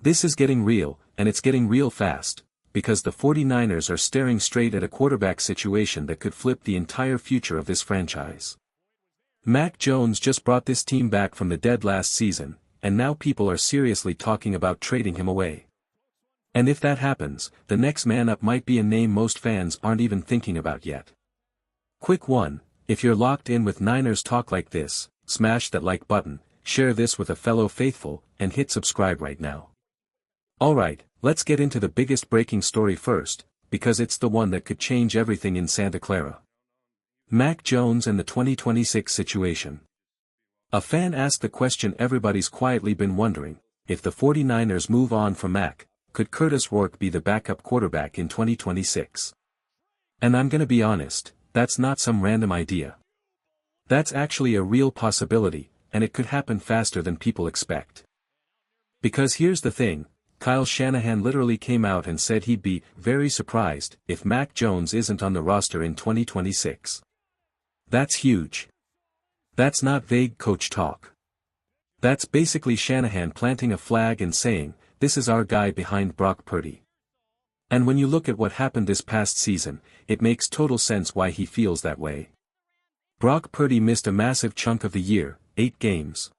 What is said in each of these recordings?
This is getting real, and it's getting real fast, because the 49ers are staring straight at a quarterback situation that could flip the entire future of this franchise. Mac Jones just brought this team back from the dead last season, and now people are seriously talking about trading him away. And if that happens, the next man up might be a name most fans aren't even thinking about yet. Quick one, if you're locked in with Niners talk like this, smash that like button, share this with a fellow faithful, and hit subscribe right now. Alright, let's get into the biggest breaking story first, because it's the one that could change everything in Santa Clara. Mac Jones and the 2026 situation. A fan asked the question everybody's quietly been wondering: if the 49ers move on from Mac, could Curtis Rourke be the backup quarterback in 2026? And I'm gonna be honest, that's not some random idea. That's actually a real possibility, and it could happen faster than people expect. Because here's the thing, Kyle Shanahan literally came out and said he'd be very surprised if Mac Jones isn't on the roster in 2026. That's huge. That's not vague coach talk. That's basically Shanahan planting a flag and saying, this is our guy behind Brock Purdy. And when you look at what happened this past season, it makes total sense why he feels that way. Brock Purdy missed a massive chunk of the year, 8 games.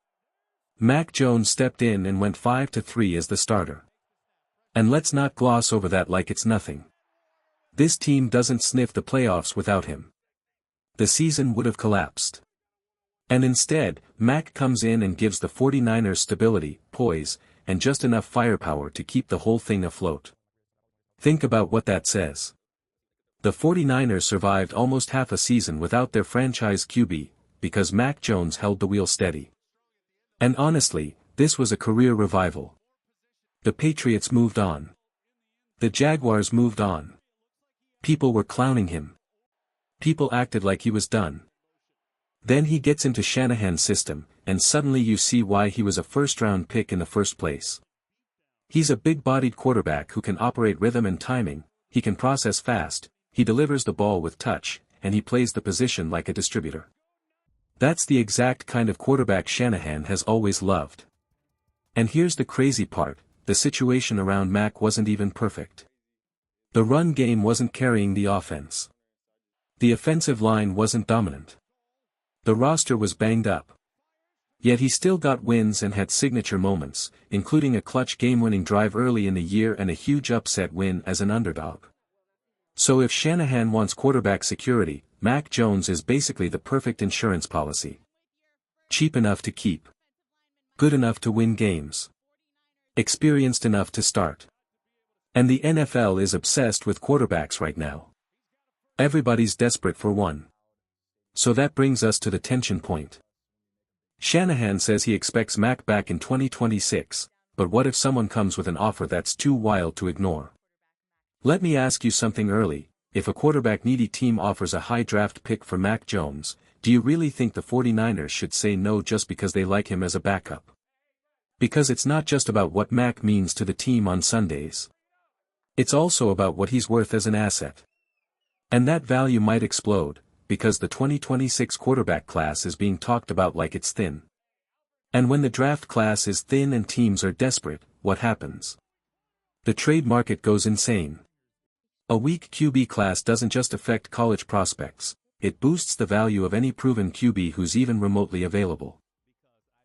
Mac Jones stepped in and went 5-3 as the starter. And let's not gloss over that like it's nothing. This team doesn't sniff the playoffs without him. The season would have collapsed. And instead, Mac comes in and gives the 49ers stability, poise, and just enough firepower to keep the whole thing afloat. Think about what that says. The 49ers survived almost half a season without their franchise QB, because Mac Jones held the wheel steady. And honestly, this was a career revival. The Patriots moved on. The Jaguars moved on. People were clowning him. People acted like he was done. Then he gets into Shanahan's system, and suddenly you see why he was a first-round pick in the first place. He's a big-bodied quarterback who can operate rhythm and timing, he can process fast, he delivers the ball with touch, and he plays the position like a distributor. That's the exact kind of quarterback Shanahan has always loved. And here's the crazy part, the situation around Mac wasn't even perfect. The run game wasn't carrying the offense. The offensive line wasn't dominant. The roster was banged up. Yet he still got wins and had signature moments, including a clutch game-winning drive early in the year and a huge upset win as an underdog. So if Shanahan wants quarterback security, Mac Jones is basically the perfect insurance policy. Cheap enough to keep. Good enough to win games. Experienced enough to start. And the NFL is obsessed with quarterbacks right now. Everybody's desperate for one. So that brings us to the tension point. Shanahan says he expects Mac back in 2026, but what if someone comes with an offer that's too wild to ignore? Let me ask you something early, if a quarterback-needy team offers a high draft pick for Mac Jones, do you really think the 49ers should say no just because they like him as a backup? Because it's not just about what Mac means to the team on Sundays. It's also about what he's worth as an asset. And that value might explode, because the 2026 quarterback class is being talked about like it's thin. And when the draft class is thin and teams are desperate, what happens? The trade market goes insane. A weak QB class doesn't just affect college prospects, it boosts the value of any proven QB who's even remotely available.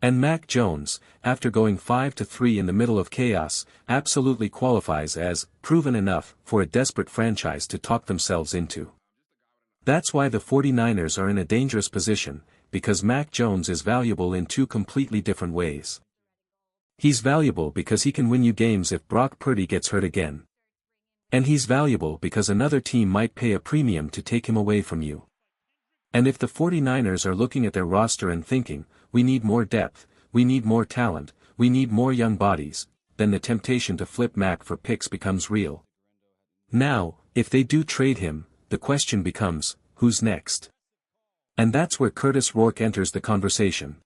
And Mac Jones, after going 5-3 in the middle of chaos, absolutely qualifies as proven enough for a desperate franchise to talk themselves into. That's why the 49ers are in a dangerous position, because Mac Jones is valuable in 2 completely different ways. He's valuable because he can win you games if Brock Purdy gets hurt again. And he's valuable because another team might pay a premium to take him away from you. And if the 49ers are looking at their roster and thinking, we need more depth, we need more talent, we need more young bodies, then the temptation to flip Mac for picks becomes real. Now, if they do trade him, the question becomes, who's next? And that's where Curtis Rourke enters the conversation.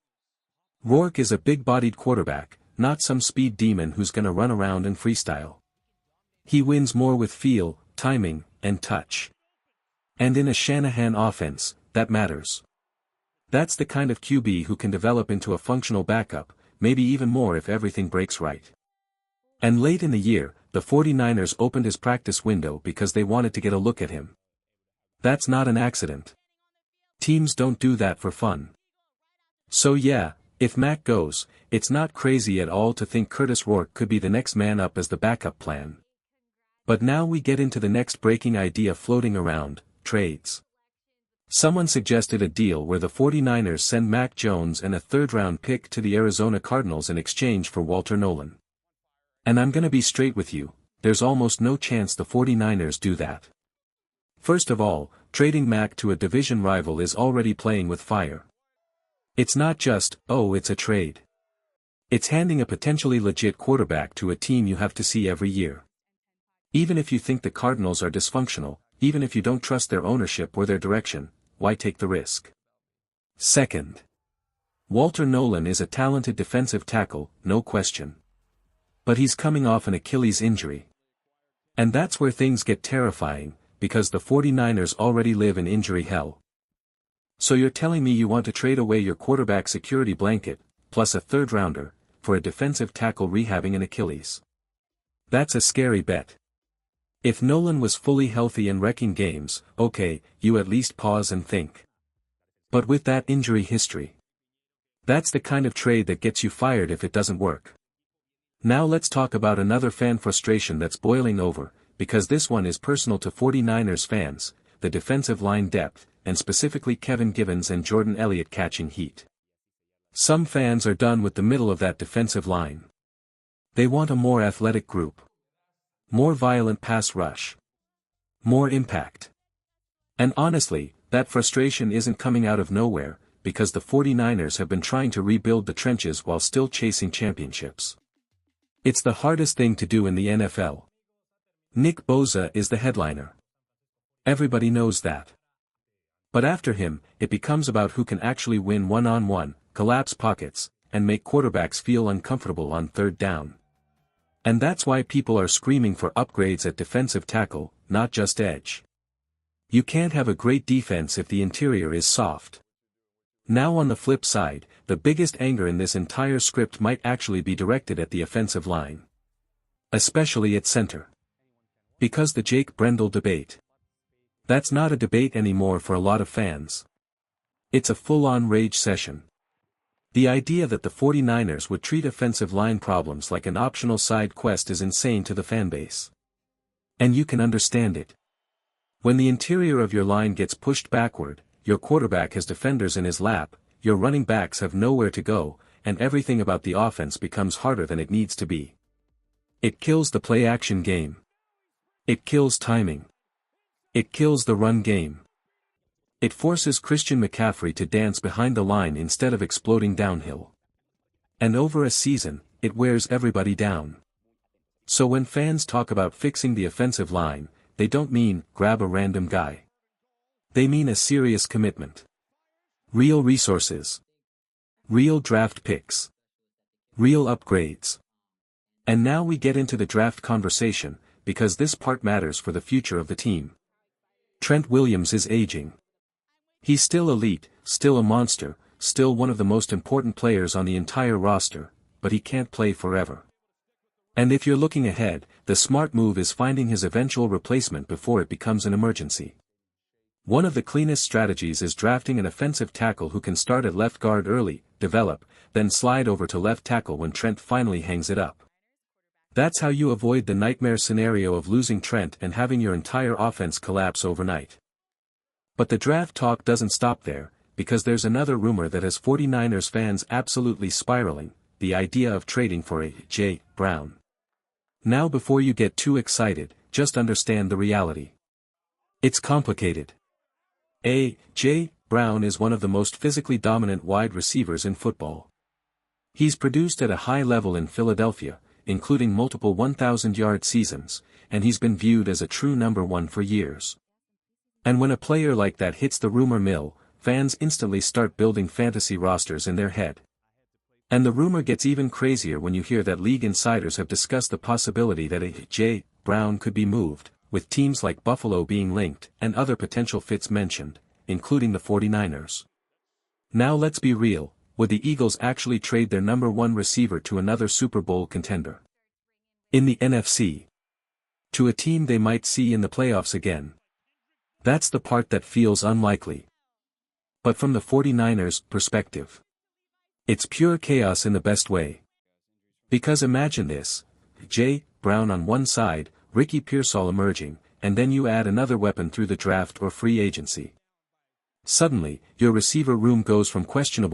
Rourke is a big-bodied quarterback, not some speed demon who's gonna run around and freestyle. He wins more with feel, timing, and touch. And in a Shanahan offense, that matters. That's the kind of QB who can develop into a functional backup, maybe even more if everything breaks right. And late in the year, the 49ers opened his practice window because they wanted to get a look at him. That's not an accident. Teams don't do that for fun. So yeah, if Mac goes, it's not crazy at all to think Curtis Rourke could be the next man up as the backup plan. But now we get into the next breaking idea floating around: trades. Someone suggested a deal where the 49ers send Mac Jones and a third-round pick to the Arizona Cardinals in exchange for Walter Nolan. And I'm gonna be straight with you, there's almost no chance the 49ers do that. First of all, trading Mac to a division rival is already playing with fire. It's not just, oh, it's a trade. It's handing a potentially legit quarterback to a team you have to see every year. Even if you think the Cardinals are dysfunctional, even if you don't trust their ownership or their direction, why take the risk? Second, Walter Nolan is a talented defensive tackle, no question. But he's coming off an Achilles injury. And that's where things get terrifying, because the 49ers already live in injury hell. So you're telling me you want to trade away your quarterback security blanket, plus a third-rounder, for a defensive tackle rehabbing an Achilles? That's a scary bet. If Nolan was fully healthy and wrecking games, okay, you at least pause and think. But with that injury history, that's the kind of trade that gets you fired if it doesn't work. Now let's talk about another fan frustration that's boiling over, because this one is personal to 49ers fans: the defensive line depth, and specifically Kevin Givens and Jordan Elliott catching heat. Some fans are done with the middle of that defensive line. They want a more athletic group. More violent pass rush. More impact. And honestly, that frustration isn't coming out of nowhere, because the 49ers have been trying to rebuild the trenches while still chasing championships. It's the hardest thing to do in the NFL. Nick Bosa is the headliner. Everybody knows that. But after him, it becomes about who can actually win one-on-one, collapse pockets, and make quarterbacks feel uncomfortable on third down. And that's why people are screaming for upgrades at defensive tackle, not just edge. You can't have a great defense if the interior is soft. Now on the flip side, the biggest anger in this entire script might actually be directed at the offensive line. Especially at center. Because the Jake Brendel debate. That's not a debate anymore for a lot of fans. It's a full-on rage session. The idea that the 49ers would treat offensive line problems like an optional side quest is insane to the fanbase. And you can understand it. When the interior of your line gets pushed backward, your quarterback has defenders in his lap, your running backs have nowhere to go, and everything about the offense becomes harder than it needs to be. It kills the play-action game. It kills timing. It kills the run game. It forces Christian McCaffrey to dance behind the line instead of exploding downhill. And over a season, it wears everybody down. So when fans talk about fixing the offensive line, they don't mean grab a random guy. They mean a serious commitment. Real resources. Real draft picks. Real upgrades. And now we get into the draft conversation, because this part matters for the future of the team. Trent Williams is aging. He's still elite, still a monster, still one of the most important players on the entire roster, but he can't play forever. And if you're looking ahead, the smart move is finding his eventual replacement before it becomes an emergency. One of the cleanest strategies is drafting an offensive tackle who can start at left guard early, develop, then slide over to left tackle when Trent finally hangs it up. That's how you avoid the nightmare scenario of losing Trent and having your entire offense collapse overnight. But the draft talk doesn't stop there, because there's another rumor that has 49ers fans absolutely spiraling: the idea of trading for A.J. Brown. Now before you get too excited, just understand the reality. It's complicated. A.J. Brown is one of the most physically dominant wide receivers in football. He's produced at a high level in Philadelphia, including multiple 1,000-yard seasons, and he's been viewed as a true number one for years. And when a player like that hits the rumor mill, fans instantly start building fantasy rosters in their head. And the rumor gets even crazier when you hear that league insiders have discussed the possibility that A.J. Brown could be moved, with teams like Buffalo being linked and other potential fits mentioned, including the 49ers. Now let's be real, would the Eagles actually trade their number one receiver to another Super Bowl contender? in the NFC. To a team they might see in the playoffs again. That's the part that feels unlikely. But from the 49ers' perspective, it's pure chaos in the best way. Because imagine this, J. Brown on one side, Ricky Pearsall emerging, and then you add another weapon through the draft or free agency. Suddenly, your receiver room goes from questionable